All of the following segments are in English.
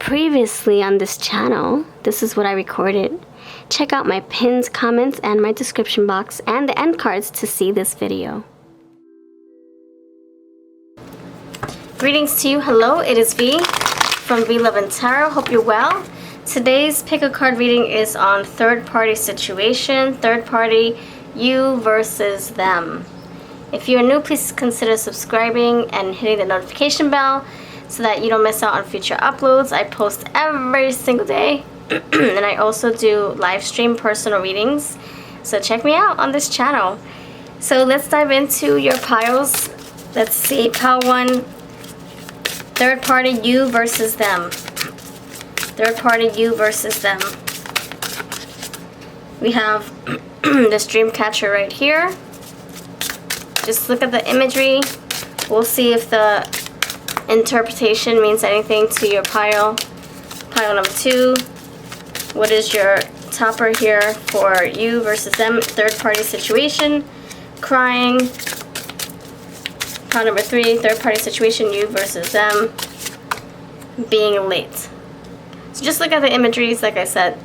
Previously on this channel, this is what I recorded. Check out my pinned comments and my description box and the end cards to see this video. Greetings to you. Hello, it is V from VLoveCrystals. Hope you're well. Today's pick a card reading is on third party situation, third party, you versus them. If you're new, please consider subscribing and hitting the notification bell so that you don't miss out on future uploads. I post every single day and I also do live stream personal readings, so check me out on this channel. So let's dive into your piles. Let's see, pile 1, third party, you versus them. Third party, you versus them. We have this dream catcher right here. Just look at the imagery. We'll see if the interpretation means anything to your pile. Pile number 2. What is your topper here for you versus them? Third party situation. Crying. Pile number 3. Third party situation, you versus them. Being late. So just look at the imageries, like I said.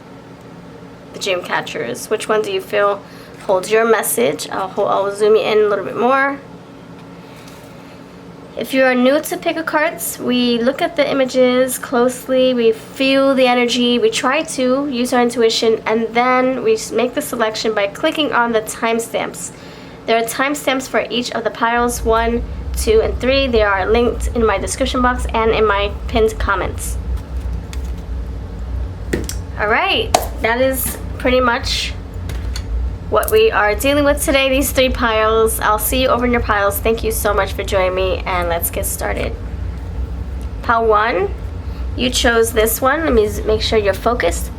The dream catchers. Which one do you feel holds your message? I'll zoom you in a little bit more. If you are new to pick a cards, we look at the images closely, we feel the energy, we try to use our intuition, and then we make the selection by clicking on the timestamps. There are timestamps for each of the piles, 1, 2, and 3. They are linked in my description box and in my pinned comments. Alright, that is pretty much what we are dealing with today, these 3 piles. I'll see you over in your piles. Thank you so much for joining me, and let's get started. Pile 1, you chose this one. Let me make sure you're focused.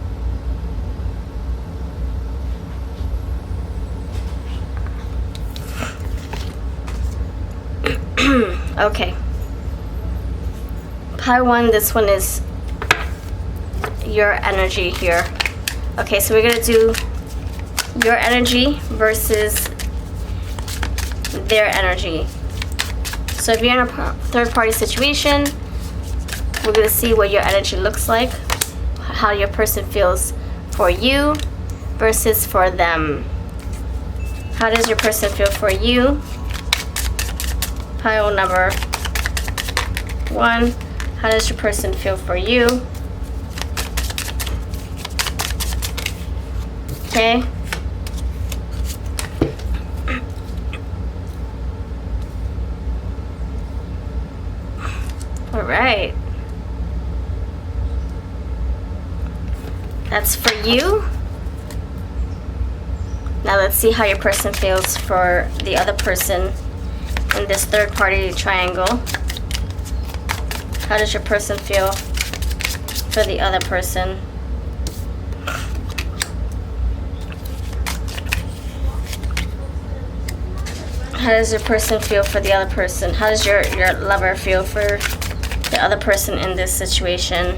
Okay. Pile 1, this one is your energy here. Okay, so we're gonna do your energy versus their energy. So if you're in a third party situation, we're going to see what your energy looks like, how your person feels for you versus for them. How does your person feel for you? Pile number 1. How does your person feel for you? Okay. Alright. That's for you. Now let's see how your person feels for the other person in this third party triangle. How does your person feel for the other person? How does your person feel for the other person? How does your lover feel for the other person in this situation?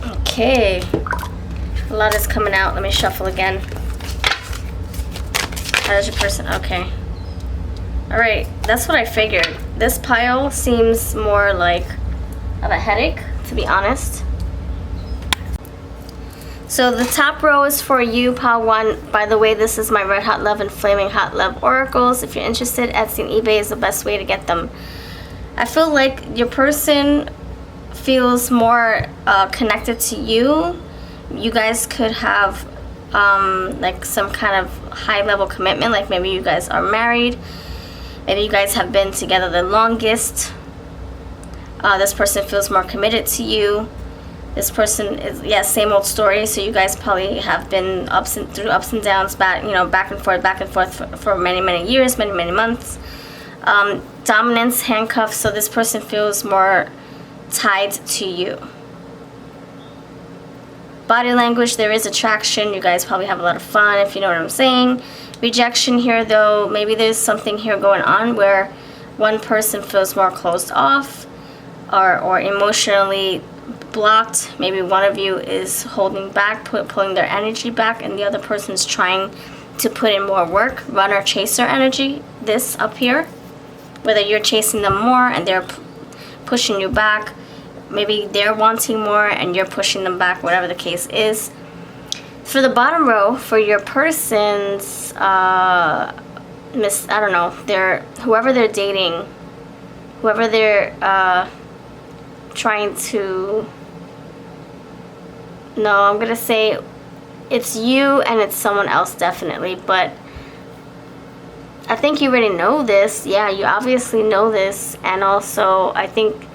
Okay. A lot is coming out. Let me shuffle again. How does your person... Okay. Alright. That's what I figured. This pile seems more like of a headache, to be honest. So the top row is for you, pile 1. By the way, this is my Red Hot Love and Flaming Hot Love oracles. If you're interested, Etsy and eBay is the best way to get them. I feel like your person feels more connected to you. You guys could have like some kind of high level commitment, like maybe you guys are married. Maybe you guys have been together the longest. This person feels more committed to you. This person is, yeah, same old story. So you guys probably have been through ups and downs, back and forth for many years, many months. Dominance, handcuffs. So this person feels more tied to you. Body language, there is attraction. You guys probably have a lot of fun, if you know what I'm saying. Rejection here, though, maybe there's something here going on where one person feels more closed off or emotionally blocked. Maybe one of you is holding back, pulling their energy back, and the other person's trying to put in more work. Runner chaser energy, this up here. Whether you're chasing them more and they're pushing you back. Maybe they're wanting more and you're pushing them back, whatever the case is. For the bottom row, for your person's, I don't know, whoever they're dating, whoever they're trying to, no, I'm going to say it's you and it's someone else definitely, but I think you already know this. Yeah, you obviously know this, and also I think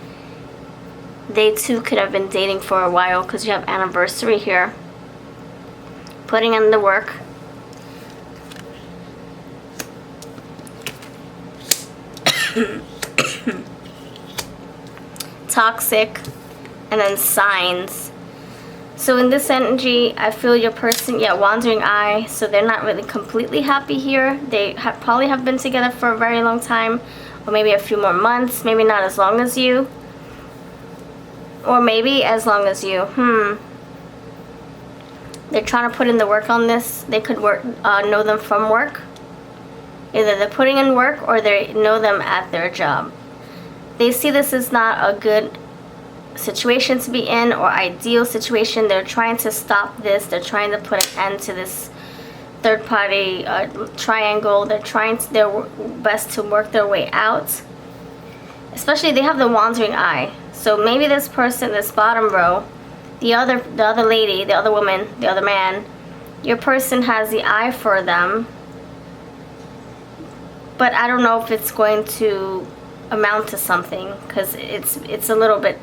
they too could have been dating for a while because you have anniversary here. Putting in the work. Toxic. And then signs. So in this energy, I feel your person, yeah, wandering eye. So they're not really completely happy here. They probably have been together for a very long time. Or maybe a few more months. Maybe not as long as you. Or maybe as long as you. They're trying to put in the work on this. They could know them from work. Either they're putting in work or they know them at their job. They see this as not a good situation to be in or ideal situation. They're trying to stop this. They're trying to put an end to this third party triangle. They're trying their best to work their way out. Especially they have the wandering eye. So maybe this person, this bottom row, the other lady, the other woman, the other man, your person has the eye for them, but I don't know if it's going to amount to something because it's a little bit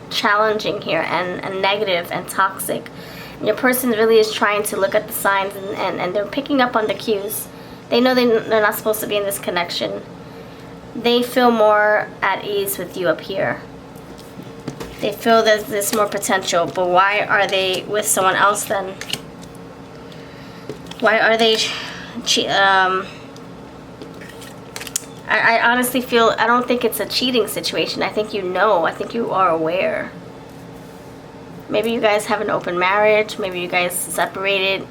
challenging here and negative and toxic. And your person really is trying to look at the signs and they're picking up on the cues. They know they're not supposed to be in this connection. They feel more at ease with you up here. They feel that there's more potential, but why are they with someone else then? Why are they I honestly feel, I don't think it's a cheating situation. I think you know, I think you are aware. Maybe you guys have an open marriage, maybe you guys separated.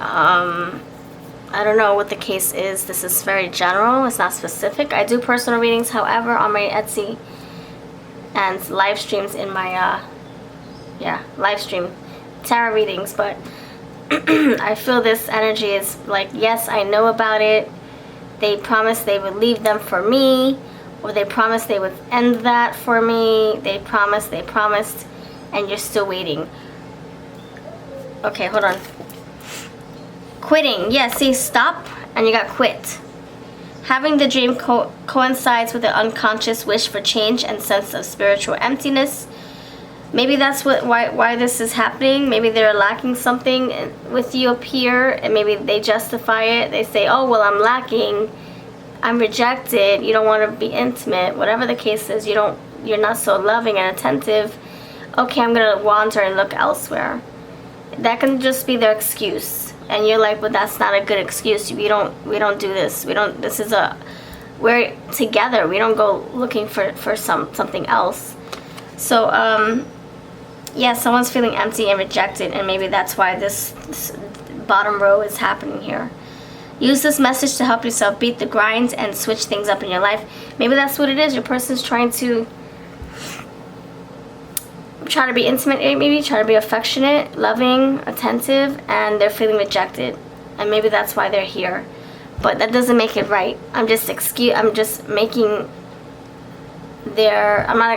I don't know what the case is. This is very general, it's not specific. I do personal readings, however, on my Etsy and live streams in my live stream tarot readings, but I feel this energy is like, yes, I know about it. They promised they would leave them for me, or they promised they would end that for me. They promised, and you're still waiting. Okay, hold on. Quitting. Yeah, see, stop, and you got quit. Having the dream coincides with the unconscious wish for change and sense of spiritual emptiness. Maybe that's why this is happening. Maybe they're lacking something with you up here, and maybe they justify it. They say, oh, well, I'm lacking. I'm rejected. You don't want to be intimate. Whatever the case is, you're not so loving and attentive. Okay, I'm going to wander and look elsewhere. That can just be their excuse. And you're like, but that's not a good excuse. We don't do this. We're together. We don't go looking for something else. So, yeah, someone's feeling empty and rejected, and maybe that's why this bottom row is happening here. Use this message to help yourself beat the grind and switch things up in your life. Maybe that's what it is. Your person's trying to try to be intimate, maybe try to be affectionate, loving, attentive, and they're feeling rejected, and maybe that's why they're here. But that doesn't make it right. I'm not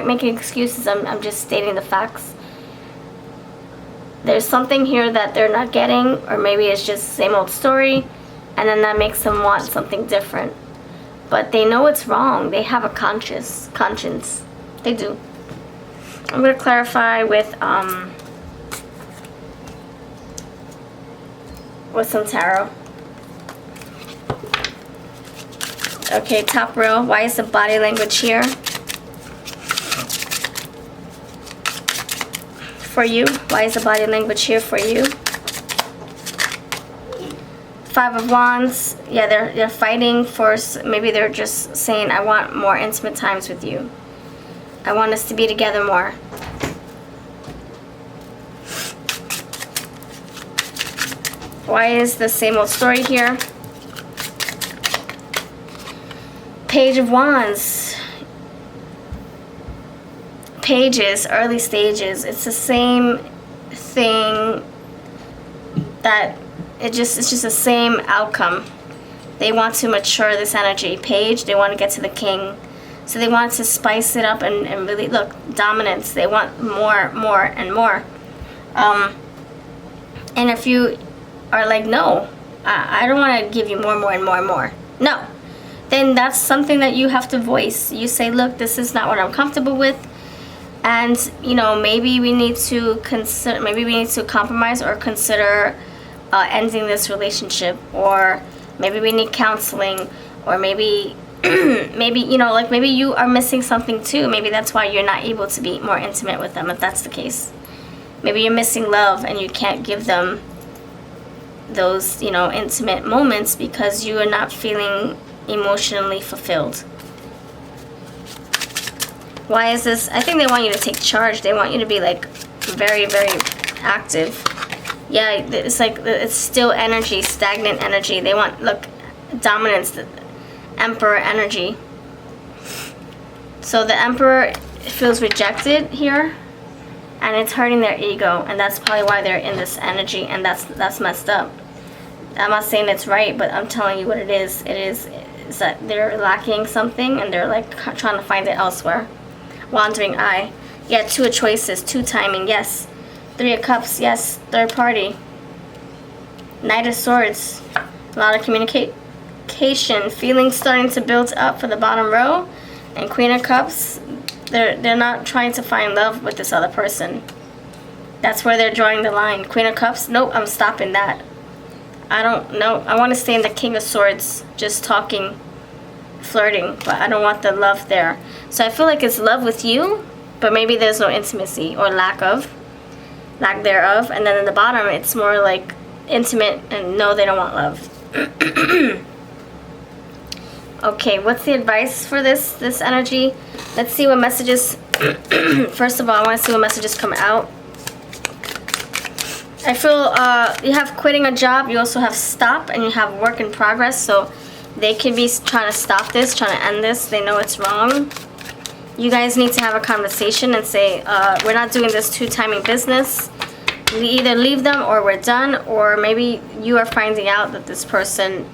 making excuses. I'm just stating the facts. There's something here that they're not getting, or maybe it's just same old story, and then that makes them want something different. But they know it's wrong. They have a conscience. They do. I'm going to clarify with some tarot. Okay, top row. Why is the body language here for you? Why is the body language here for you? Five of Wands. Yeah, they're fighting for, maybe they're just saying, I want more intimate times with you. I want us to be together more. Why is the same old story here? Page of Wands. Pages, early stages. It's the same thing that it's just the same outcome. They want to mature this energy. Page, they want to get to the king. So they want to spice it up and really, look, dominance. They want more, and more. And if you are like, no, I don't want to give you more, and more. No. Then that's something that you have to voice. You say, look, this is not what I'm comfortable with. And, you know, maybe we need to compromise or consider ending this relationship. Or maybe we need counseling. Or maybe, you know, like maybe you are missing something too. Maybe that's why you're not able to be more intimate with them, if that's the case. Maybe you're missing love and you can't give them those, you know, intimate moments because you are not feeling emotionally fulfilled. Why is this? I think they want you to take charge. They want you to be like very, very active. Yeah, it's like it's still energy, stagnant energy. They want, look, dominance, the Emperor energy. So the Emperor feels rejected here, and it's hurting their ego, and that's probably why they're in this energy, and that's messed up. I'm not saying it's right, but I'm telling you what it is. It is that they're lacking something, and they're like trying to find it elsewhere. Wandering eye. Yeah, 2 of choices, 2 timing, yes. 3 of cups, yes. Third party. Knight of swords. A lot of communication. Feelings starting to build up for the bottom row. And Queen of cups. They're not trying to find love with this other person. That's where they're drawing the line. Queen of cups, nope, I'm stopping that. I don't know. I want to stay in the King of swords. Just talking, flirting, but I don't want the love there. So I feel like it's love with you, but maybe there's no intimacy or lack thereof. And then in the bottom, it's more like intimate and no, they don't want love. Okay, what's the advice for this energy? Let's see what messages. First of all, I want to see what messages come out. I feel you have quitting a job. You also have stop, and you have work in progress. So they could be trying to stop this, trying to end this. They know it's wrong. You guys need to have a conversation and say, we're not doing this 2 timing business. We either leave them or we're done. Or maybe you are finding out that this person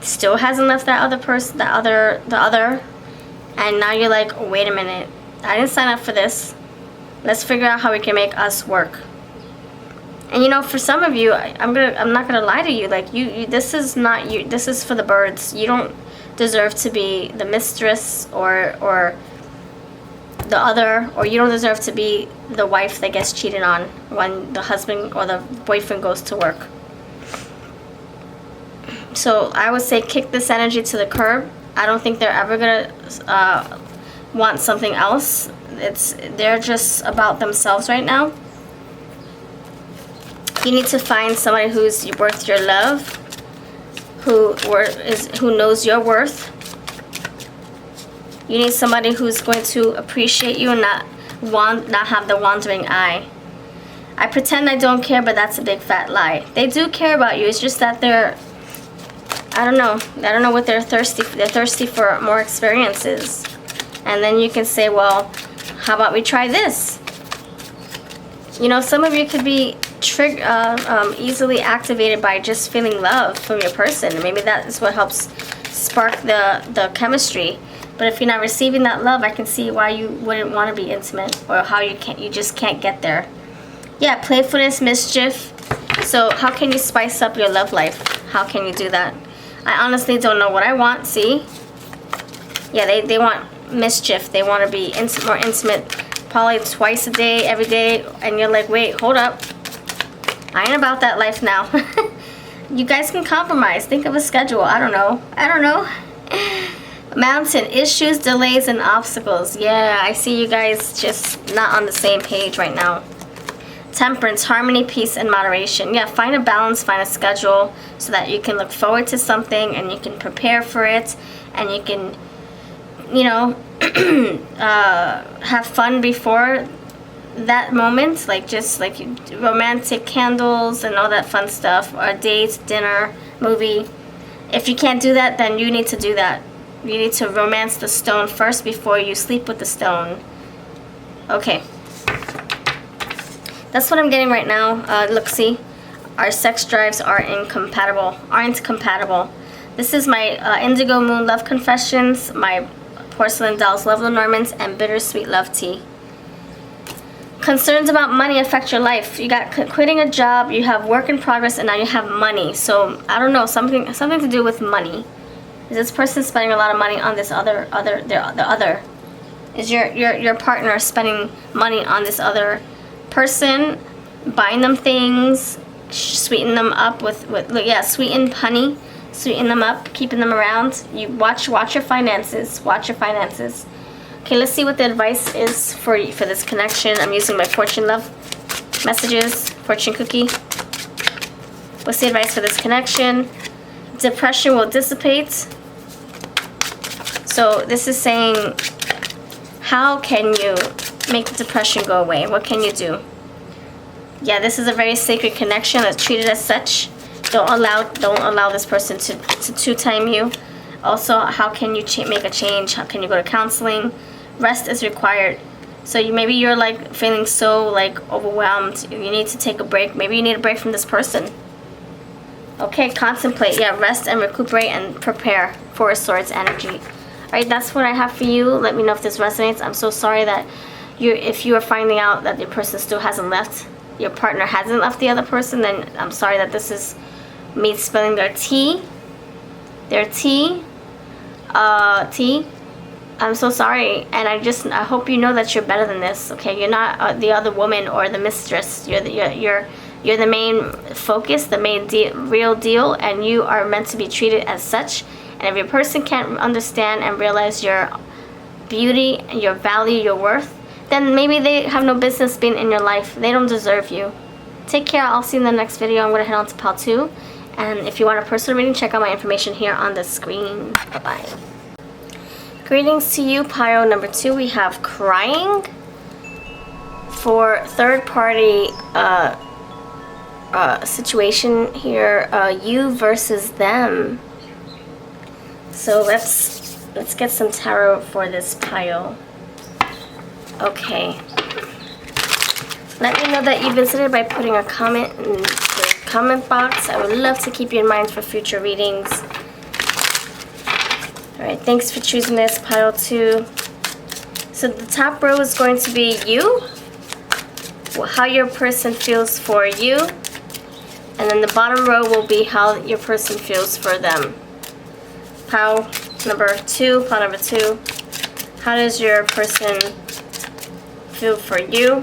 still hasn't left that other person, the other. And now you're like, oh, wait a minute. I didn't sign up for this. Let's figure out how we can make us work. And you know, for some of you, I'm not gonna lie to you. Like this is not you. This is for the birds. You don't deserve to be the mistress or the other, or you don't deserve to be the wife that gets cheated on when the husband or the boyfriend goes to work. So I would say kick this energy to the curb. I don't think they're ever gonna want something else. They're just about themselves right now. You need to find somebody who's worth your love, who knows your worth. You need somebody who's going to appreciate you and not have the wandering eye. I pretend I don't care, but that's a big fat lie. They do care about you. It's just that I don't know what they're thirsty for. They're thirsty for more experiences. And then you can say, well, how about we try this? You know, some of you could be easily activated by just feeling love from your person. And maybe that is what helps spark the chemistry. But if you're not receiving that love, I can see why you wouldn't want to be intimate, or how you just can't get there. Yeah, playfulness, mischief. So how can you spice up your love life? How can you do that? I honestly don't know what I want. See? Yeah, they want mischief. They want to be more intimate, probably twice a day, every day. And you're like, wait, hold up. I ain't about that life now. You guys can compromise. Think of a schedule. I don't know. Mountain, issues, delays, and obstacles. Yeah, I see you guys just not on the same page right now. Temperance, harmony, peace, and moderation. Yeah, find a balance, find a schedule so that you can look forward to something and you can prepare for it, and you can, you know, have fun before that moment, like just like romantic candles and all that fun stuff, or a date, dinner, movie. If you can't do that, then you need to do that. You need to romance the stone first before you sleep with the stone. Okay. That's what I'm getting right now. Look, see? Our sex drives aren't compatible. This is my Indigo Moon Love Confessions, my Porcelain Dolls Love Lenormands, and Bittersweet Love Tea. Concerns about money affect your life. You got quitting a job, you have work in progress, and now you have money. So, I don't know, something to do with money. Is this person spending a lot of money on this other? Is your partner spending money on this other person, buying them things, sweeten them up with yeah, sweeten honey, sweeten them up, keeping them around. You watch your finances. Watch your finances. Okay, let's see what the advice is for this connection. I'm using my fortune love messages, fortune cookie. What's the advice for this connection? Depression will dissipate. So this is saying, how can you make the depression go away? What can you do? Yeah, this is a very sacred connection. Let's treat it as such. Don't allow this person to two-time you. Also, how can you make a change? How can you go to counseling? Rest is required. So maybe you're like feeling so like overwhelmed. You need to take a break. Maybe you need a break from this person. Okay, contemplate. Yeah, rest and recuperate and prepare. Four of Swords energy. Alright, that's what I have for you. Let me know if this resonates. I'm so sorry that if you are finding out that your person still hasn't left, your partner hasn't left the other person, then I'm sorry that this is me spilling their tea. Tea. I'm so sorry, and I hope you know that you're better than this. Okay, you're not the other woman or the mistress. You're the main focus, the main real deal, and you are meant to be treated as such. And if your person can't understand and realize your beauty, your value, your worth, then maybe they have no business being in your life. They don't deserve you. Take care. I'll see you in the next video. I'm going to head on to pile 2. And if you want a personal reading, check out my information here on the screen. Bye-bye. Greetings to you, pile number 2. We have crying. For third-party situation here, you versus them. So let's get some tarot for this pile. Okay. Let me know that you visited by putting a comment in the comment box. I would love to keep you in mind for future readings. Alright, thanks for choosing this, pile 2. So the top row is going to be you, how your person feels for you, and then the bottom row will be how your person feels for them. Pile number 2, how does your person feel for you?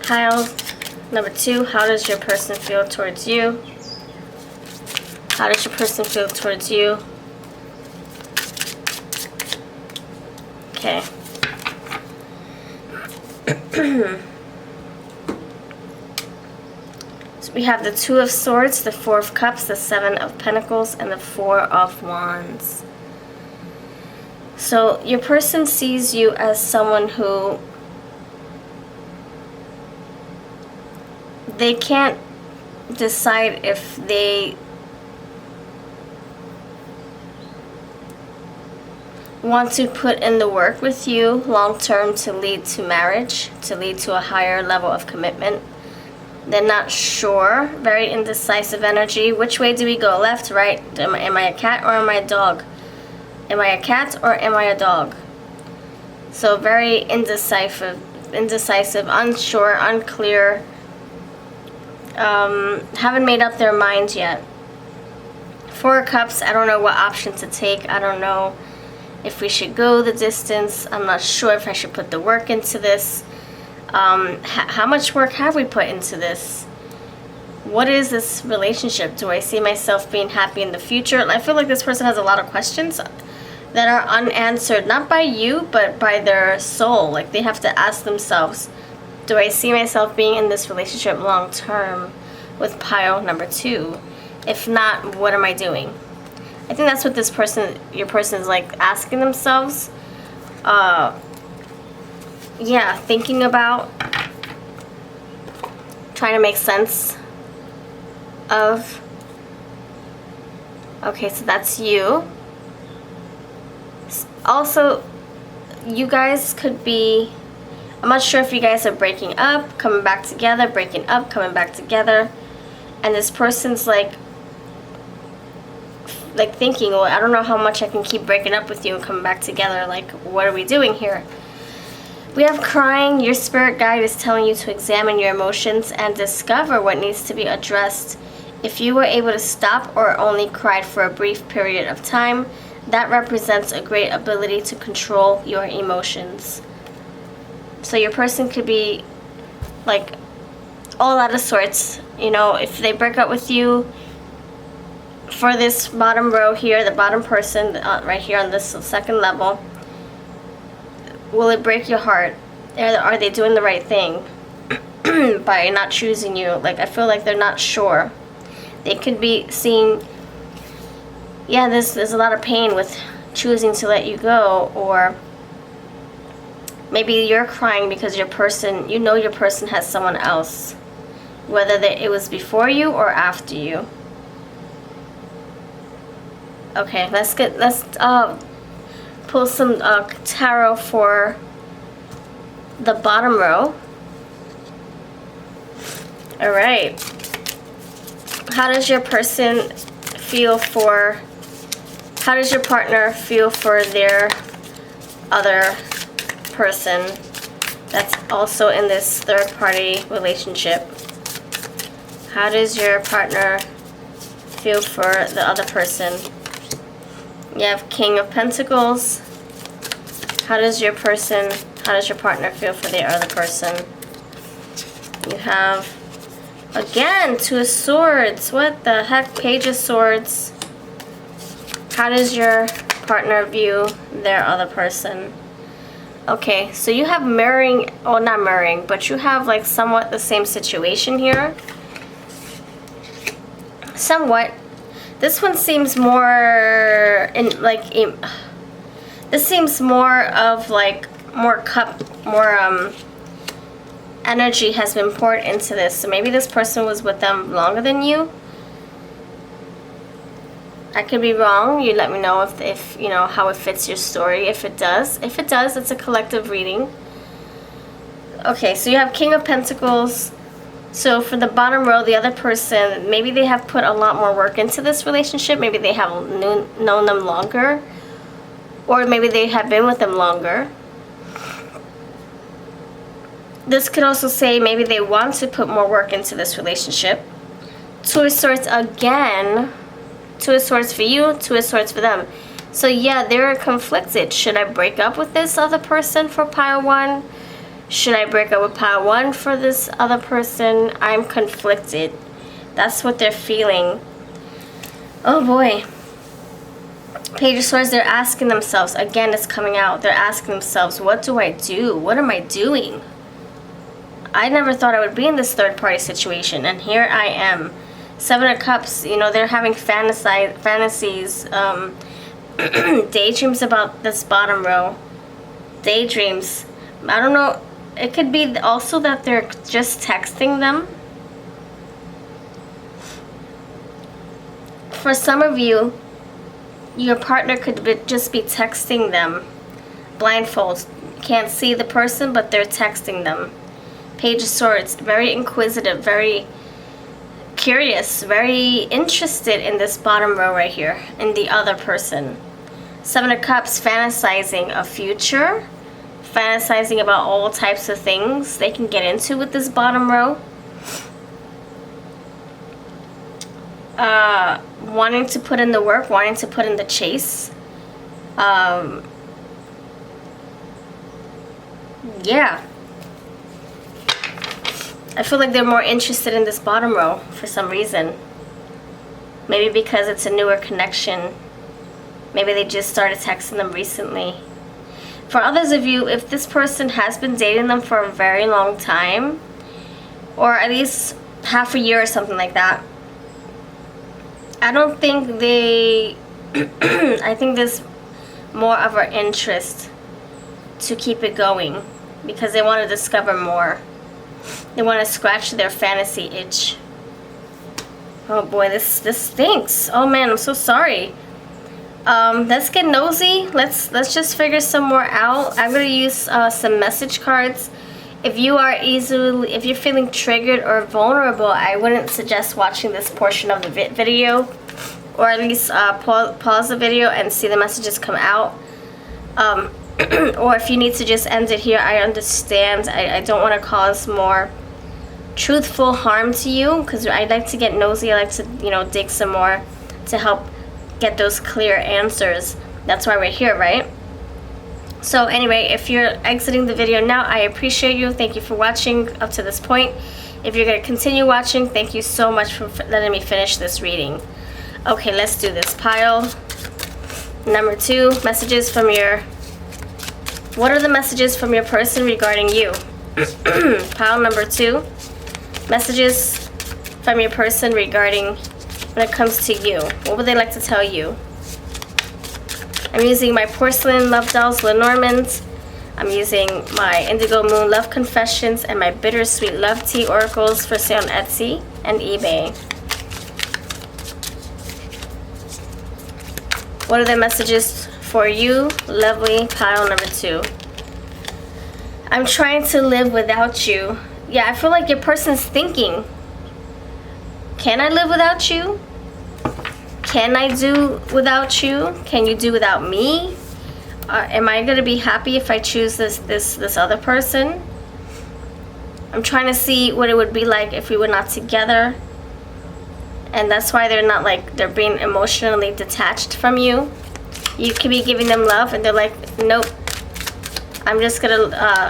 Pile number 2, how does your person feel towards you? How does your person feel towards you? Okay. So we have the 2 of Swords, the 4 of Cups, the 7 of Pentacles, and the 4 of Wands. So your person sees you as someone who they can't decide if they want to put in the work with you long term to lead to marriage, to lead to a higher level of commitment. They're not sure, very indecisive energy. Which way do we go? Left, right? Am I a cat or am I a dog? Am I a cat or am I a dog? So very indecisive, unsure, unclear, haven't made up their minds yet. 4 of Cups, I don't know what option to take. I don't know if we should go the distance. I'm not sure if I should put the work into this. How much work have we put into this? What is this relationship? Do I see myself being happy in the future? I feel like this person has a lot of questions that are unanswered, not by you, but by their soul. Like they have to ask themselves, do I see myself being in this relationship long term with pile number 2? If not, what am I doing? I think that's what this person, your person is like asking themselves. Yeah, thinking about, trying to make sense of. Okay, so that's you. Also, you guys could be, I'm not sure if you guys are breaking up, coming back together, breaking up, coming back together. And this person's like thinking, well, I don't know how much I can keep breaking up with you and coming back together. Like, what are we doing here? We have crying. Your spirit guide is telling you to examine your emotions and discover what needs to be addressed. If you were able to stop or only cried for a brief period of time, that represents a great ability to control your emotions. So your person could be like all out of sorts. You know, if they break up with you, for this bottom row here, the bottom person right here on this second level, will it break your heart? Are they doing the right thing by not choosing you? Like, I feel like they're not sure. They could be seeing, yeah, there's a lot of pain with choosing to let you go, or maybe you're crying because your person, you know your person has someone else, whether it was before you or after you. Okay, let's pull some tarot for the bottom row. All right. How does your person feel for, how does your partner feel for their other person that's also in this third party relationship? How does your partner feel for the other person? You have King of Pentacles. How does your partner feel for the other person? You have, again, Two of Swords. What the heck? Page of Swords. How does your partner view their other person? Okay, so you have mirroring, well, not mirroring, but you have like somewhat the same situation here. Somewhat. This one seems more this seems more of like more energy has been poured into this. So maybe this person was with them longer than you. I could be wrong. You let me know if you know how it fits your story. If it does, it's a collective reading. Okay, so you have King of Pentacles. So for the bottom row, the other person, maybe they have put a lot more work into this relationship. Maybe they have known them longer. Or maybe they have been with them longer. This could also say maybe they want to put more work into this relationship. Two of Swords again. Two of Swords for you, Two of Swords for them. So yeah, they're conflicted. Should I break up with this other person for pile one? Should I break up with pile one for this other person? I'm conflicted. That's what they're feeling. Oh boy. Page of Swords, they're asking themselves, again it's coming out, they're asking themselves, what do I do? What am I doing? I never thought I would be in this third party situation, and here I am. Seven of Cups, you know, they're having fantasies, daydreams about this bottom row. Daydreams. I don't know. It could be also that they're just texting them. For some of you, your partner could just be texting them blindfold. Can't see the person, but they're texting them. Page of Swords, very inquisitive, very curious, very interested in this bottom row right here, in the other person. Seven of Cups, fantasizing a future, fantasizing about all types of things they can get into with this bottom row. Wanting to put in the work, wanting to put in the chase. Yeah. I feel like they're more interested in this bottom row for some reason. Maybe because it's a newer connection. Maybe they just started texting them recently. For others of you, if this person has been dating them for a very long time, or at least half a year or something like that, I don't think they... I think there's more of an interest to keep it going because they want to discover more. They want to scratch their fantasy itch. Oh boy, this stinks. Oh man, I'm so sorry. Let's get nosy. Let's just figure some more out. I'm gonna use some message cards. If you're feeling triggered or vulnerable, I wouldn't suggest watching this portion of the video, or at least pause the video and see the messages come out. Or if you need to just end it here, I understand. I don't want to cause more truthful harm to you, because I like to get nosy. I like to, dig some more to help get those clear answers. That's why we're here, right? So anyway, if you're exiting the video now, I appreciate you. Thank you for watching up to this point. If you're going to continue watching, thank you so much for letting me finish this reading. Okay, let's do this. Pile number 2, messages from your... What are the messages from your person regarding you? Pile number 2, messages from your person regarding when it comes to you. What would they like to tell you? I'm using my Porcelain Love Dolls, Lenormands. I'm using my Indigo Moon Love Confessions and my Bittersweet Love Tea Oracles for sale on Etsy and eBay. What are the messages for you, lovely pile number 2? I'm trying to live without you. Yeah, I feel like your person's thinking, can I live without you? Can I do without you? Can you do without me? Am I gonna be happy if I choose this other person? I'm trying to see what it would be like if we were not together. And that's why they're being emotionally detached from you. You could be giving them love and they're like, nope, I'm just gonna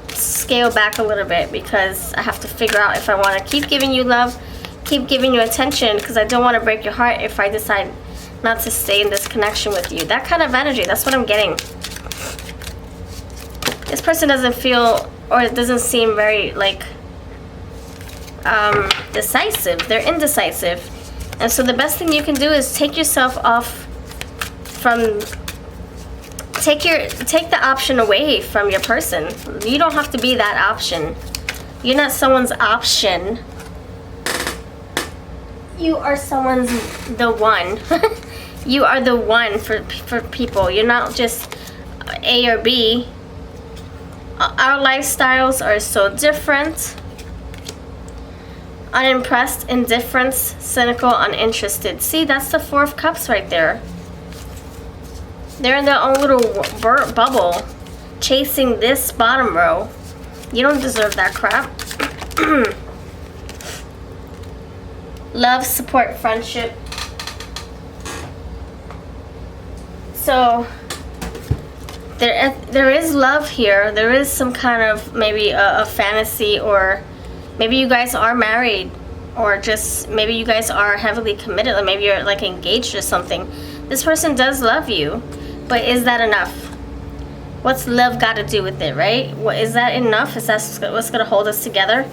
scale back a little bit, because I have to figure out if I want to keep giving you love, keep giving you attention, because I don't want to break your heart if I decide not to stay in this connection with you. That kind of energy, that's what I'm getting. This person doesn't feel, or it doesn't seem very decisive. They're indecisive. And so the best thing you can do is take yourself off from, take the option away from your person. You don't have to be that option. You're not someone's option. You are the one. You are the one for people. You're not just A or B. Our lifestyles are so different. Unimpressed, indifference, cynical, uninterested. See, that's the 4 of Cups right there. They're in their own little bubble, chasing this bottom row. You don't deserve that crap. Love, support, friendship. So there is love here. There is some kind of maybe a fantasy, or maybe you guys are married, or just maybe you guys are heavily committed, or maybe you're like engaged or something. This person does love you, but is that enough? What's love got to do with it, right? Is that enough? Is that what's going to hold us together?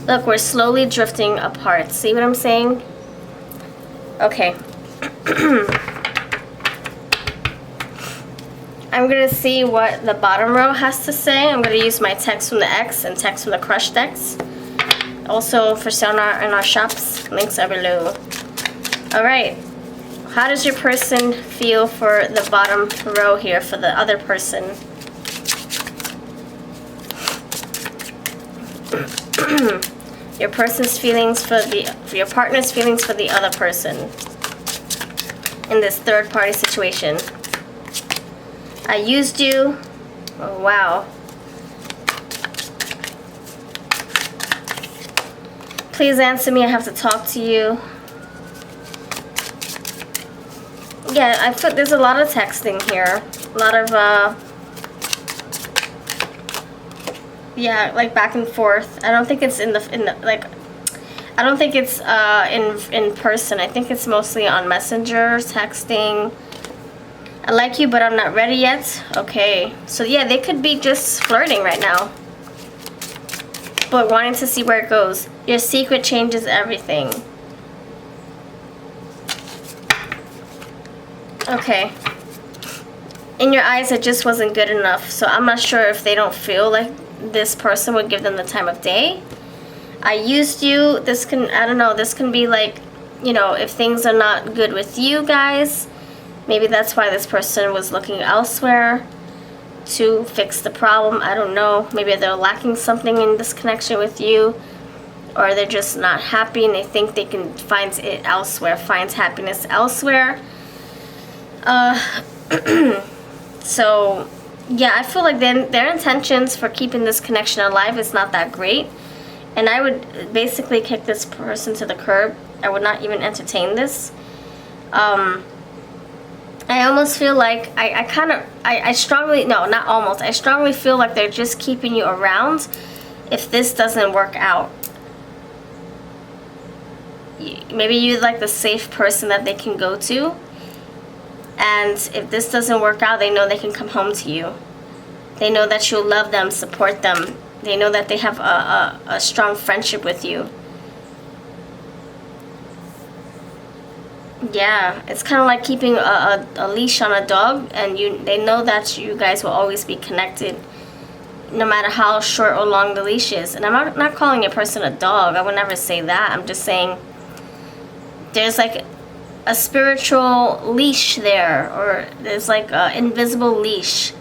Look, we're slowly drifting apart. See what I'm saying? Okay. I'm going to see what the bottom row has to say. I'm going to use my text from the X and text from the Crush decks. Also for sale in our shops. Links are below. Alright. How does your person feel for the bottom row here, for the other person? Your person's feelings for your partner's feelings for the other person in this third party situation. I used you. Oh wow. Please answer me. I have to talk to you. Yeah, I feel there's a lot of texting here. A lot of yeah, like back and forth. I don't think it's in the like, I don't think it's in person. I think it's mostly on Messenger, texting. I like you, but I'm not ready yet. Okay, so yeah, they could be just flirting right now, but wanting to see where it goes. Your secret changes everything. Okay. In your eyes, it just wasn't good enough. So I'm not sure if they don't feel like this person would give them the time of day. I used you. This can, I don't know, this can be like you know, if things are not good with you guys, maybe that's why this person was looking elsewhere to fix the problem. I don't know. Maybe they're lacking something in this connection with you, or they're just not happy and they think they can find it elsewhere, find happiness elsewhere. So yeah, I feel like their intentions for keeping this connection alive is not that great, and I would basically kick this person to the curb. I would not even entertain this. I almost feel like I strongly, no, not almost, I strongly feel like they're just keeping you around if this doesn't work out. Maybe you're like the safe person that they can go to, and if this doesn't work out, they know they can come home to you. They know that you'll love them, support them. They know that they have a strong friendship with you. Yeah, it's kind of like keeping a leash on a dog, and they know that you guys will always be connected, no matter how short or long the leash is. And I'm not calling a person a dog. I would never say that. I'm just saying there's like a spiritual leash there, or there's like an invisible leash.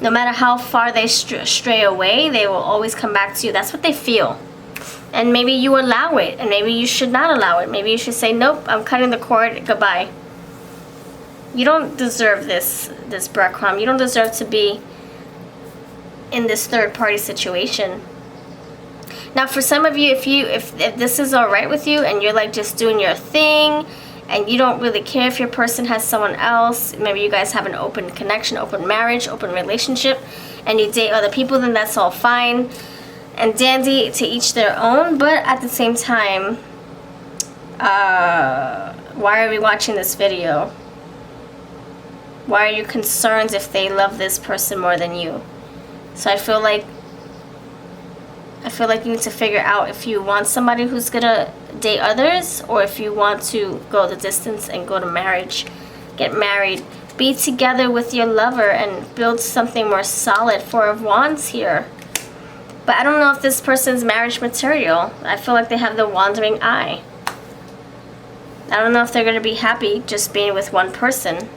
No matter how far they stray away, they will always come back to you. That's what they feel. And maybe you allow it, and maybe you should not allow it. Maybe you should say, nope, I'm cutting the cord, goodbye. You don't deserve this breadcrumb. You don't deserve to be in this third-party situation. Now, for some of you, if this is all right with you, and you're like just doing your thing, and you don't really care if your person has someone else, maybe you guys have an open connection, open marriage, open relationship, and you date other people, then that's all fine and dandy, to each their own. But at the same time, why are we watching this video? Why are you concerned if they love this person more than you? So I feel like you need to figure out if you want somebody who's gonna date others, or if you want to go the distance and go to marriage, get married, be together with your lover and build something more solid. Four of Wands here. But I don't know if this person's marriage material. I feel like they have the wandering eye. I don't know if they're going to be happy just being with one person,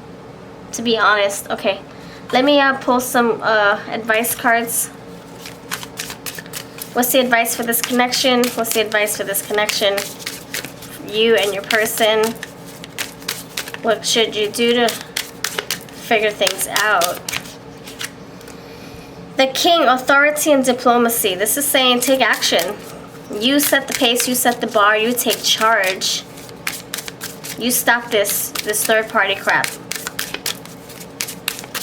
to be honest. Okay, let me pull some advice cards. What's the advice for this connection? What's the advice for this connection? You and your person. What should you do to figure things out? The King, authority and diplomacy. This is saying take action. You set the pace, you set the bar, you take charge. You stop this third party crap.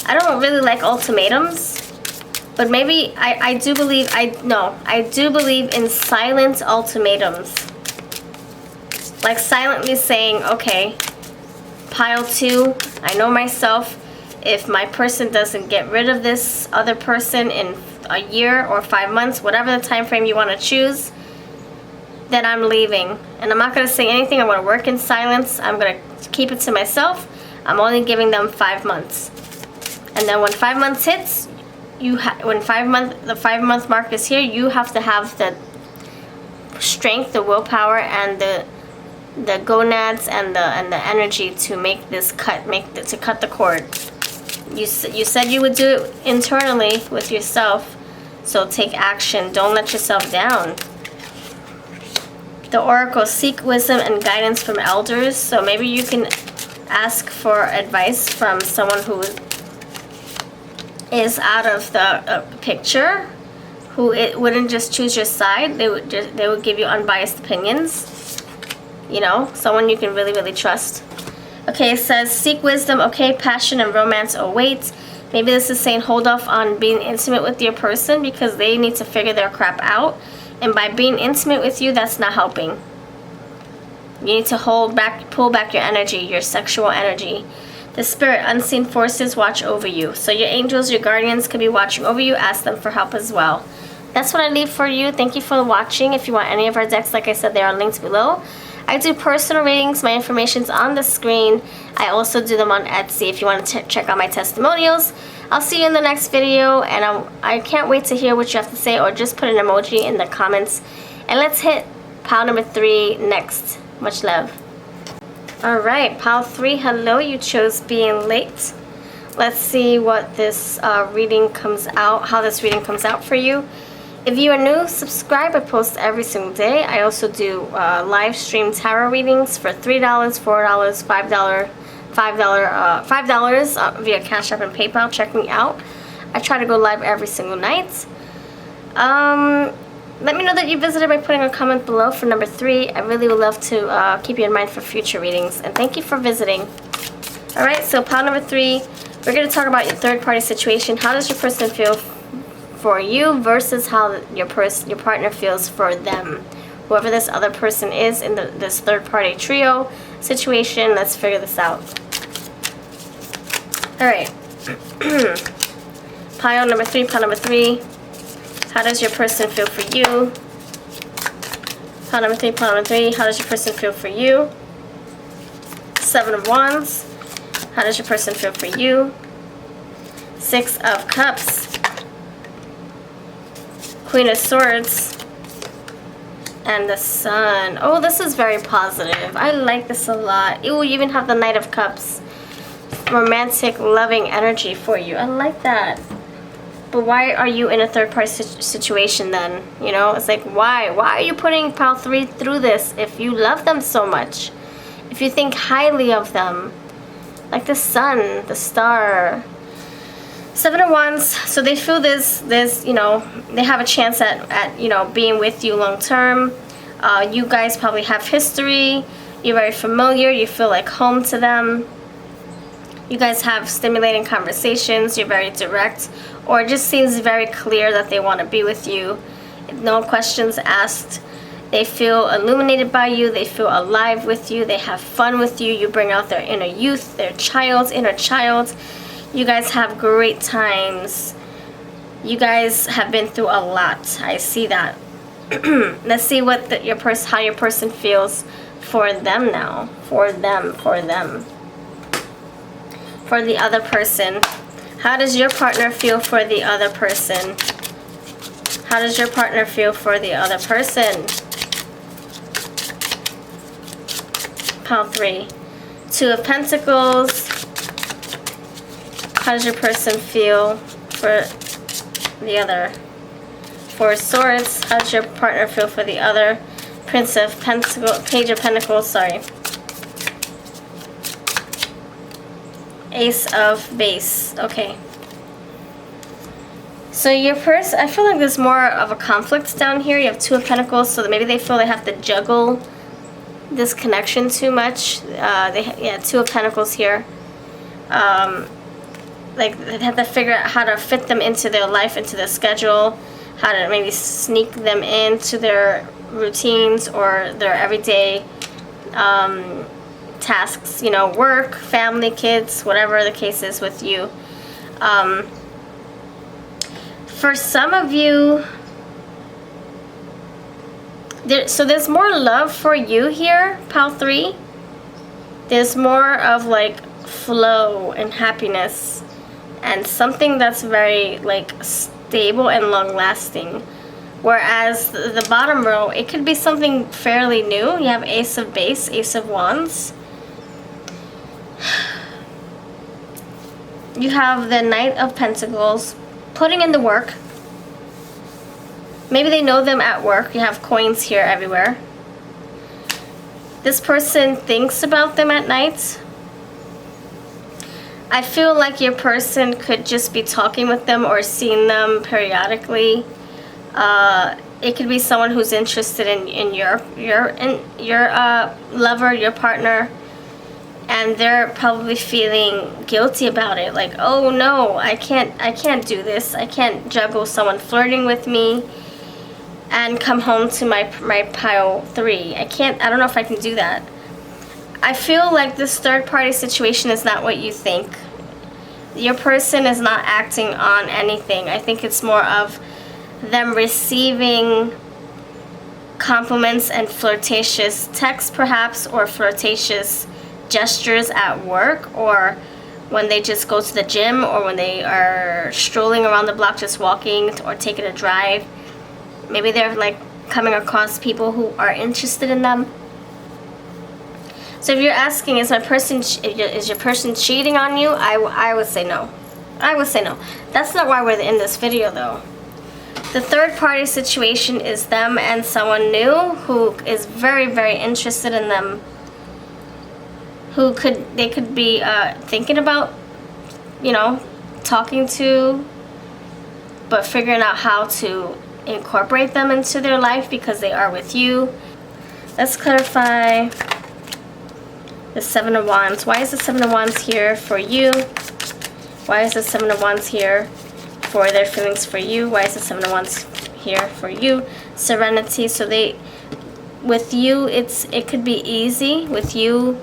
I don't really like ultimatums, but maybe I do believe in silent ultimatums. Like silently saying, okay, pile 2, I know myself. If my person doesn't get rid of this other person in a year or 5 months, whatever the time frame you want to choose, then I'm leaving. And I'm not going to say anything. I'm going to work in silence. I'm going to keep it to myself. I'm only giving them 5 months. And then when 5 months hits, when the 5 month mark is here, you have to have the strength, the willpower, and the gonads and the energy to make this cut, to cut the cord. You said you would do it internally with yourself, so take action. Don't let yourself down. The Oracle, seek wisdom and guidance from elders. So maybe you can ask for advice from someone who is out of the picture, who wouldn't just choose your side. They would give you unbiased opinions. You know, someone you can really, really trust. Okay, it says seek wisdom. Okay, passion and romance await. Maybe this is saying hold off on being intimate with your person because they need to figure their crap out. And by being intimate with you, that's not helping. You need to pull back your energy, your sexual energy. The spirit, unseen forces watch over you. So your angels, your guardians could be watching over you. Ask them for help as well. That's what I leave for you. Thank you for watching. If you want any of our decks, like I said, they are linked below. I do personal readings. My information's on the screen. I also do them on Etsy if you want to check out my testimonials. I'll see you in the next video, and I can't wait to hear what you have to say, or just put an emoji in the comments. And let's hit pile number 3 next. Much love. Alright, pile 3, hello, you chose being late. Let's see what this reading comes out, how this reading comes out for you. If you are new, subscribe. I post every single day. I also do live stream tarot readings for $3, $4, $5 via Cash App and PayPal. Check me out. I try to go live every single night. Let me know that you visited by putting a comment below for number 3. I really would love to keep you in mind for future readings. And thank you for visiting. Alright, so pile number 3. We're going to talk about your third-party situation. How does your person feel for you versus how your partner feels for them? Whoever this other person is in this third-party trio situation, let's figure this out. Alright. Pile number 3, pile number 3. How does your person feel for you? Pile number 3, pile number 3. How does your person feel for you? 7 of Wands. How does your person feel for you? 6 of Cups. Queen of Swords. And the Sun. Oh, this is very positive. I like this a lot. Ooh, you even have the Knight of Cups. Romantic, loving energy for you. I like that. But why are you in a third-party situation then? You know, it's like, why? Why are you putting pile 3 through this if you love them so much? If you think highly of them? Like the Sun, the Star. 7 of Wands. So they feel this, you know, they have a chance at you know, being with you long term. You guys probably have history. You're very familiar. You feel like home to them. You guys have stimulating conversations. You're very direct. Or it just seems very clear that they want to be with you. No questions asked. They feel illuminated by you. They feel alive with you. They have fun with you. You bring out their inner youth, their inner child. You guys have great times. You guys have been through a lot. I see that. Let's see what how your person feels for them now. For them. For the other person. How does your partner feel for the other person? How does your partner feel for the other person? Pile 3. 2 of Pentacles. How does your person feel for the other? 4 of Swords. How does your partner feel for the other? Page of Pentacles, sorry. Ace of Base. Okay. So your person, I feel like there's more of a conflict down here. You have 2 of Pentacles, so maybe they feel they have to juggle this connection too much. 2 of Pentacles here. Like they have to figure out how to fit them into their life, into their schedule, how to maybe sneak them into their routines or their everyday tasks, you know, work, family, kids, whatever the case is with you. For some of you, there's more love for you here, pile 3. There's more of like flow and happiness and something that's very like stable and long lasting. Whereas the bottom row, it could be something fairly new. You have Ace of Base, Ace of Wands. You have the Knight of Pentacles, putting in the work. Maybe they know them at work. You have coins here everywhere. This person thinks about them at night. I feel like your person could just be talking with them or seeing them periodically. It could be someone who's interested in your lover, your partner, and they're probably feeling guilty about it. Like, oh no, I can't do this. I can't juggle someone flirting with me and come home to my pile 3. I don't know if I can do that. I feel like this third party situation is not what you think. Your person is not acting on anything. I think it's more of them receiving compliments and flirtatious texts perhaps, or flirtatious gestures at work, or when they just go to the gym, or when they are strolling around the block just walking or taking a drive. Maybe they're like coming across people who are interested in them. So if you're asking, is your person cheating on you? I would say no. I would say no. That's not why we're in this video though. The third party situation is them and someone new who is very, very interested in them. They could be thinking about, you know, talking to, but figuring out how to incorporate them into their life because they are with you. Let's clarify the Seven of Wands. Why is the Seven of Wands here for you? Why is the Seven of Wands here for their feelings for you? Why is the Seven of Wands here for you? Serenity. So with you, it could be easy. With you,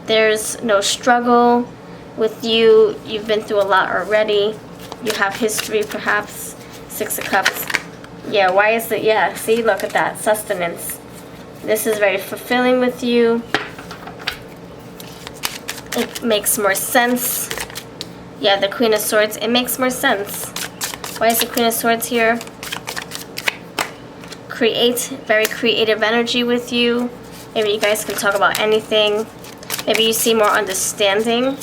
there's no struggle. With you, you've been through a lot already. You have history, perhaps. Six of Cups. Yeah, why is it? Yeah, see, look at that. Sustenance. This is very fulfilling with you. It makes more sense. Yeah, the Queen of Swords. It makes more sense. Why is the Queen of Swords here? Very creative energy with you. Maybe you guys can talk about anything. Maybe you see more understanding.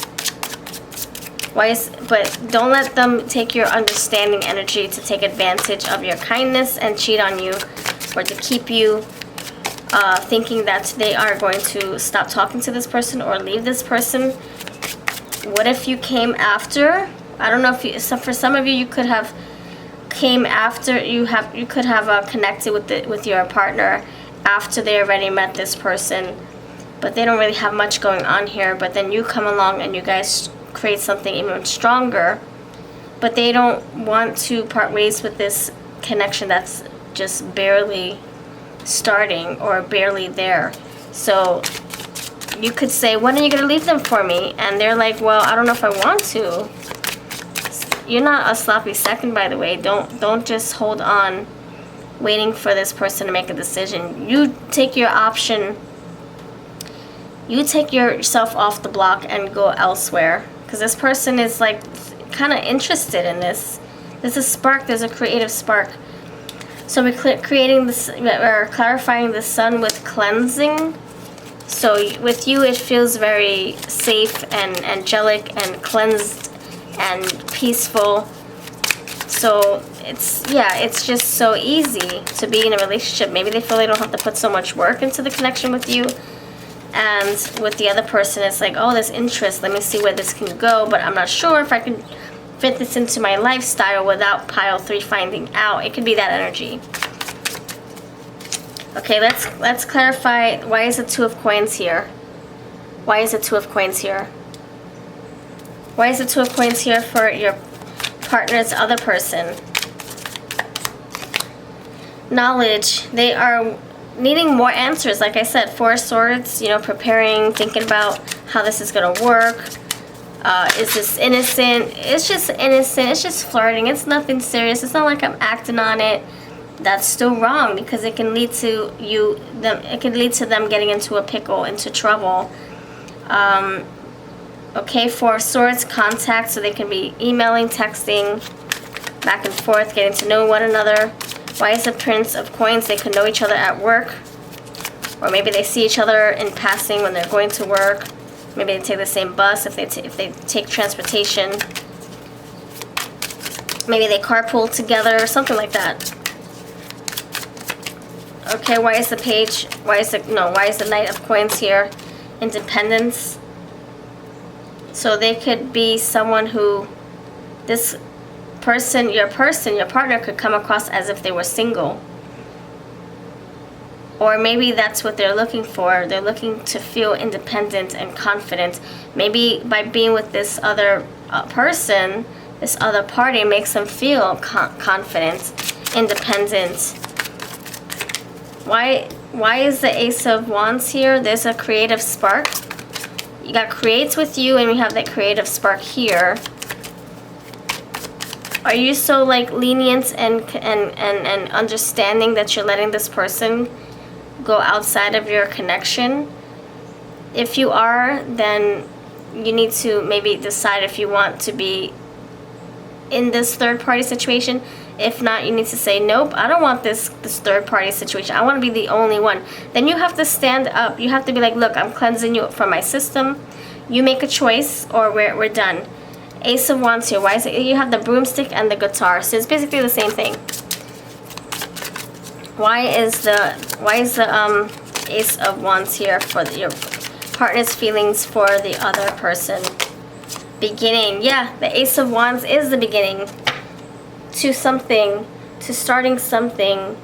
But don't let them take your understanding energy to take advantage of your kindness and cheat on you, or to keep you thinking that they are going to stop talking to this person or leave this person. What if you came after? I don't know if for some of you, you could have came after. You could have connected with your partner after they already met this person, but they don't really have much going on here. But then you come along and you guys create something even stronger, but they don't want to part ways with this connection that's just barely starting or barely there. So you could say, when are you going to leave them for me? And they're like, well, I don't know if I want to. You're not a sloppy second, by the way. Don't just hold on waiting for this person to make a decision. You take your option. You take yourself off the block and go elsewhere, because this person is like kind of interested in this. There's a spark. There's a creative spark. So we're creating this. We're clarifying the sun with cleansing. So with you, it feels very safe and angelic and cleansed and peaceful. So it's just so easy to be in a relationship. Maybe they feel they don't have to put so much work into the connection with you. And with the other person, it's like, oh, there's interest. Let me see where this can go, but I'm not sure if I can fit this into my lifestyle without pile 3 finding out. It could be that energy. Okay, let's clarify. Why is the Two of Coins here? Why is the Two of Coins here? Why is the Two of Coins here for your partner's other person? Knowledge. They are needing more answers. Like I said, Four of Swords, you know, preparing, thinking about how this is going to work. Is this innocent? It's just innocent. It's just flirting. It's nothing serious. It's not like I'm acting on it. That's still wrong, because it can lead to it can lead to them getting into a pickle, into trouble. Okay, Four of Swords, contact, so they can be emailing, texting, back and forth, getting to know one another. Why is the Prince of Coins? They could know each other at work, or maybe they see each other in passing when they're going to work. Maybe they take the same bus if they take transportation. Maybe they carpool together or something like that. Okay, why is the Page? Why is the Knight of Coins here? Independence. So they could be someone who this person, your partner could come across as if they were single. Or maybe that's what they're looking for. They're looking to feel independent and confident. Maybe by being with this other person, this other party makes them feel confident, independent. Why is the Ace of Wands here? There's a creative spark. You got creates with you, and we have that creative spark here. Are you so like lenient and understanding that you're letting this person go outside of your connection? If you are, then you need to maybe decide if you want to be in this third party situation. If not, you need to say, nope, I don't want this third party situation. I want to be the only one. Then you have to stand up. You have to be like, look, I'm cleansing you from my system. You make a choice or we're done. Ace of Wands here. Why is it? You have the broomstick and the guitar. So it's basically the same thing. Why is the Ace of Wands here for your partner's feelings for the other person? Beginning. Yeah, the Ace of Wands is the beginning to something, to starting something.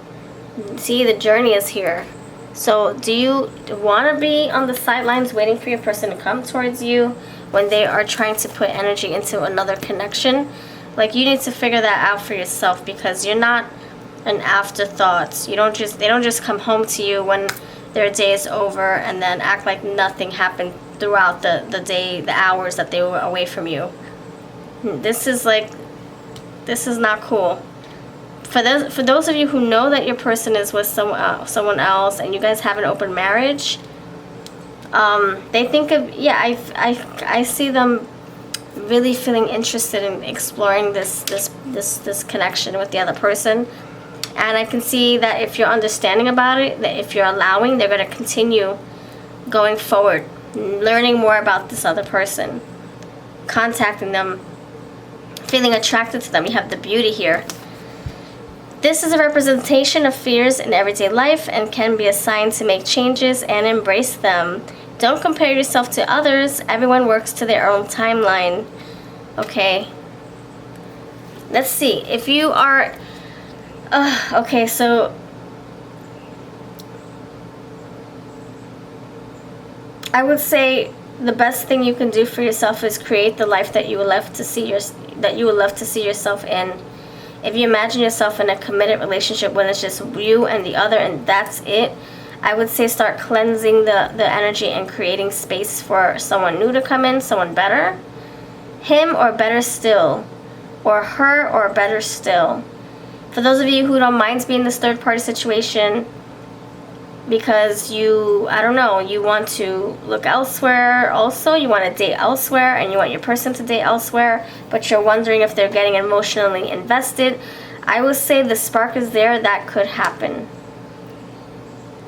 See, the journey is here. So do you want to be on the sidelines waiting for your person to come towards you when they are trying to put energy into another connection? Like, you need to figure that out for yourself, because you're not an afterthought. They don't just come home to you when their day is over and then act like nothing happened throughout the day, the hours that they were away from you. This is not cool. For those of you who know that your person is with someone else and you guys have an open marriage, they think of, yeah, I see them really feeling interested in exploring this connection with the other person. And I can see that if you're understanding about it, that if you're allowing, they're going to continue going forward, learning more about this other person, contacting them, feeling attracted to them. You have the beauty here. This is a representation of fears in everyday life and can be a sign to make changes and embrace them. Don't compare yourself to others. Everyone works to their own timeline. Okay. Let's see. If you are... okay, so... I would say the best thing you can do for yourself is create the life that you would love to see yourself in. If you imagine yourself in a committed relationship when it's just you and the other and that's it, I would say start cleansing the energy and creating space for someone new to come in, someone better. Him or better still. Or her or better still. For those of you who don't mind being in this third party situation because you, I don't know, you want to look elsewhere also, you want to date elsewhere and you want your person to date elsewhere, but you're wondering if they're getting emotionally invested, I would say the spark is there, that could happen.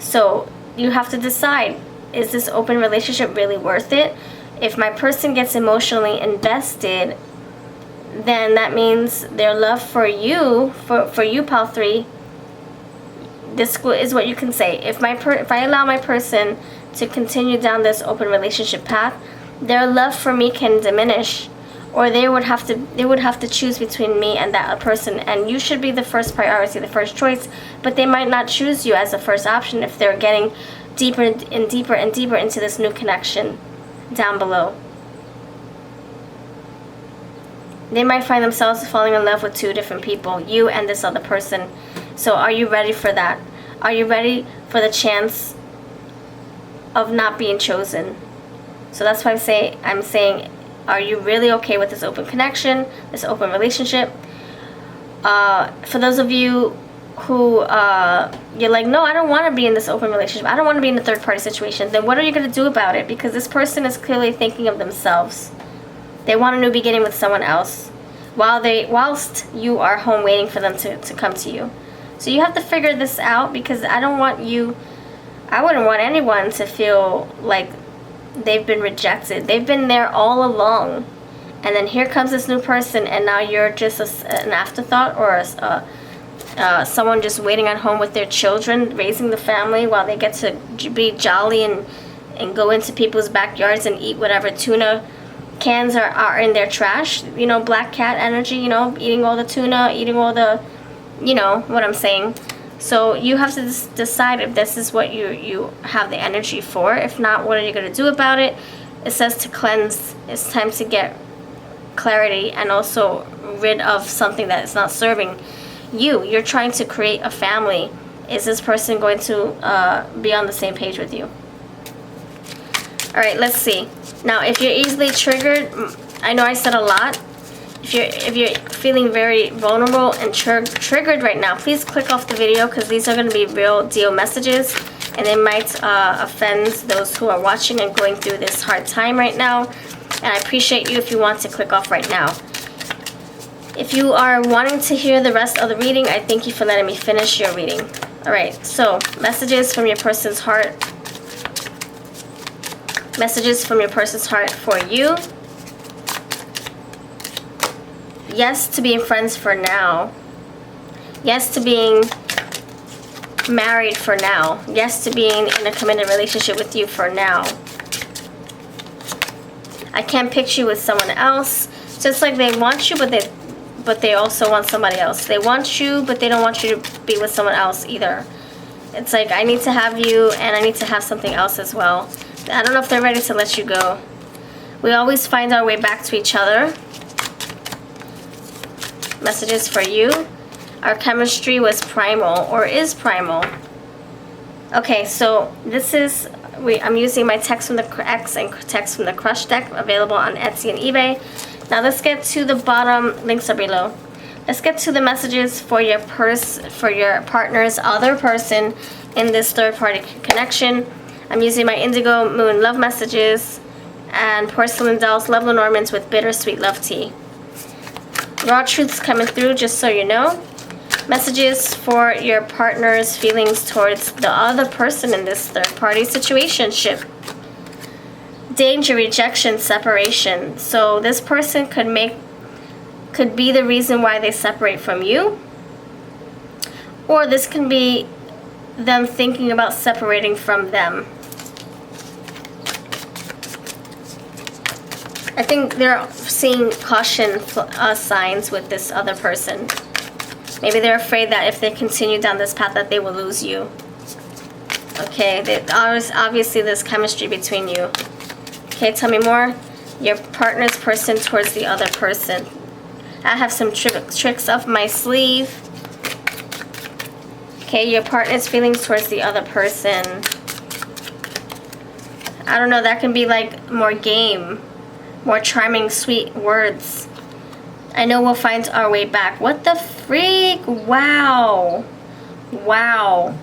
So you have to decide, is this open relationship really worth it? If my person gets emotionally invested, then that means their love for you, for you, Pal 3, this is what you can say. If I allow my person to continue down this open relationship path, their love for me can diminish, or they would have to choose between me and that person, and you should be the first priority, the first choice, but they might not choose you as the first option if they're getting deeper and deeper and deeper into this new connection down below. They might find themselves falling in love with two different people, you and this other person. So are you ready for that? Are you ready for the chance of not being chosen? So that's why I'm saying, are you really okay with this open connection, this open relationship? For those of you who you're like, no, I don't want to be in this open relationship, I don't want to be in a third party situation, then what are you going to do about it? Because this person is clearly thinking of themselves. They want a new beginning with someone else whilst you are home waiting for them to come to you. So you have to figure this out, because I wouldn't want anyone to feel like they've been rejected. They've been there all along, and then here comes this new person, and now you're just an afterthought, or someone just waiting at home with their children, raising the family while they get to be jolly and go into people's backyards and eat whatever tuna cans are in their trash. You know, black cat energy, you know, eating all the tuna, eating all the, you know what I'm saying. So you have to decide if this is what you have the energy for. If not, what are you going to do about it? It says to cleanse. It's time to get clarity and also rid of something that is not serving you. You're trying to create a family. Is this person going to be on the same page with you? All right, let's see. Now, if you're easily triggered, I know I said a lot. If you're feeling very vulnerable and triggered right now, please click off the video, because these are going to be real deal messages, and they might offend those who are watching and going through this hard time right now. And I appreciate you if you want to click off right now. If you are wanting to hear the rest of the reading, I thank you for letting me finish your reading. Alright, so messages from your person's heart. Messages from your person's heart for you. Yes to being friends for now. Yes to being married for now. Yes to being in a committed relationship with you for now. I can't picture you with someone else. Just like they want you, but they also want somebody else. They want you, but they don't want you to be with someone else either. It's like, I need to have you, and I need to have something else as well. I don't know if they're ready to let you go. We always find our way back to each other. Messages for you. Our chemistry was primal, or is primal. Okay, so this is, I'm using my text from the X and text from the Crush deck, available on Etsy and eBay. Now let's get to the bottom. Links are below. Let's get to the messages for your partner's other person in this third-party connection. I'm using my Indigo Moon love messages and Porcelain Dolls Love Lenormands with Bittersweet Love Tea. Raw truths coming through, just so you know. Messages for your partner's feelings towards the other person in this third-party situationship. Danger, rejection, separation. So this person could be the reason why they separate from you, or this can be them thinking about separating from them. I think they're seeing caution signs with this other person. Maybe they're afraid that if they continue down this path that they will lose you. Okay, obviously there's chemistry between you. Okay, tell me more. Your partner's person towards the other person. I have some tricks up my sleeve. Okay, your partner's feelings towards the other person. I don't know, that can be like more game, more charming, sweet words. I know we'll find our way back. What the freak? Wow. Wow.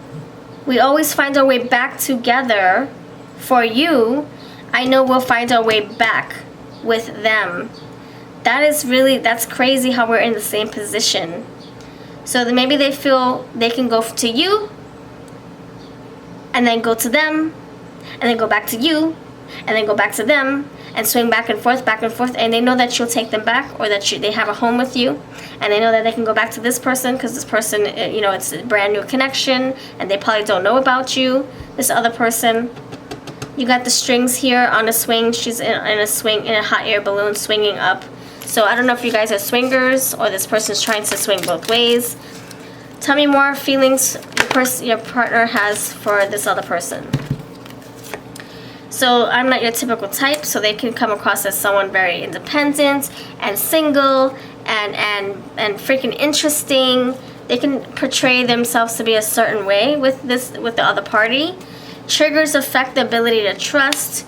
We always find our way back together. For you, I know we'll find our way back with them. That's crazy how we're in the same position. So then maybe they feel they can go to you, and then go to them, and then go back to you, and then go back to them, and swing back and forth, and they know that you'll take them back, or that they have a home with you, and they know that they can go back to this person, because this person, you know, it's a brand new connection, and they probably don't know about you, this other person. You got the strings here on a swing. She's in a swing, in a hot air balloon, swinging up. So I don't know if you guys are swingers, or this person's trying to swing both ways. Tell me more feelings your partner has for this other person. So I'm not your typical type, so they can come across as someone very independent and single and freaking interesting. They can portray themselves to be a certain way with the other party. Triggers affect the ability to trust,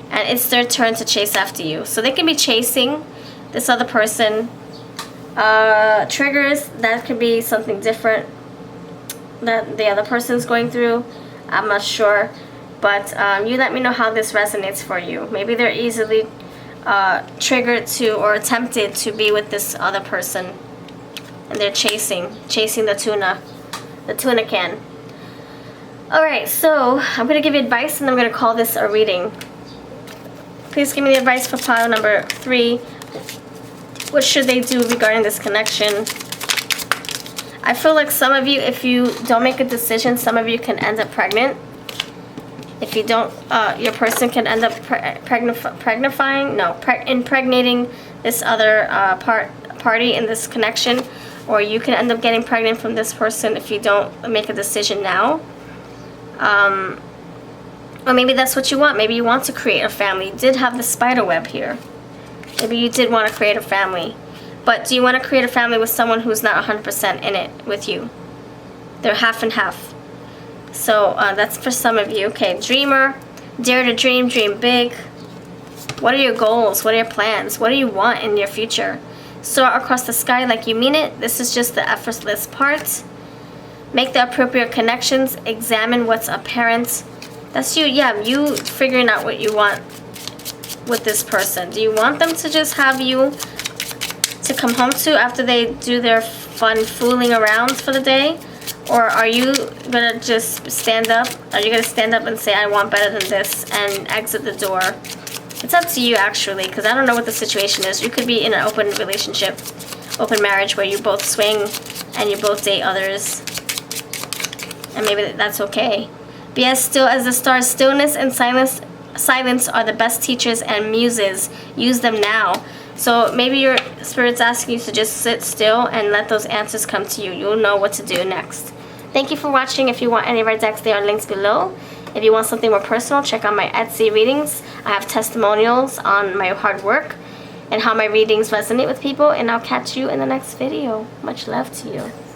and it's their turn to chase after you. So they can be chasing this other person. Triggers, that could be something different that the other person's going through. I'm not sure. But you let me know how this resonates for you. Maybe they're easily triggered to or tempted to be with this other person. And they're chasing the tuna can. Alright, so I'm going to give you advice, and I'm going to call this a reading. Please give me the advice for pile number 3. What should they do regarding this connection? I feel like some of you, if you don't make a decision, some of you can end up pregnant. If you don't, your person can end up impregnating this other party in this connection, or you can end up getting pregnant from this person if you don't make a decision now. Or maybe that's what you want. Maybe you want to create a family. You did have the spider web here. Maybe you did want to create a family. But do you want to create a family with someone who's not 100% in it with you? They're half and half. So that's for some of you. Okay, dreamer, dare to dream, dream big. What are your goals? What are your plans? What do you want in your future? Soar across the sky like you mean it. This is just the effortless part. Make the appropriate connections. Examine what's apparent. That's you. Yeah, you figuring out what you want with this person. Do you want them to just have you to come home to after they do their fun fooling around for the day? Or are you going to just stand up? Are you going to stand up and say, I want better than this, and exit the door? It's up to you, actually, because I don't know what the situation is. You could be in an open relationship, open marriage, where you both swing and you both date others. And maybe that's okay. Be as still as the stars. Stillness and silence are the best teachers and muses. Use them now. So maybe your spirit's asking you to just sit still and let those answers come to you. You'll know what to do next. Thank you for watching. If you want any of our decks, there are links below. If you want something more personal, check out my Etsy readings. I have testimonials on my hard work and how my readings resonate with people. And I'll catch you in the next video. Much love to you.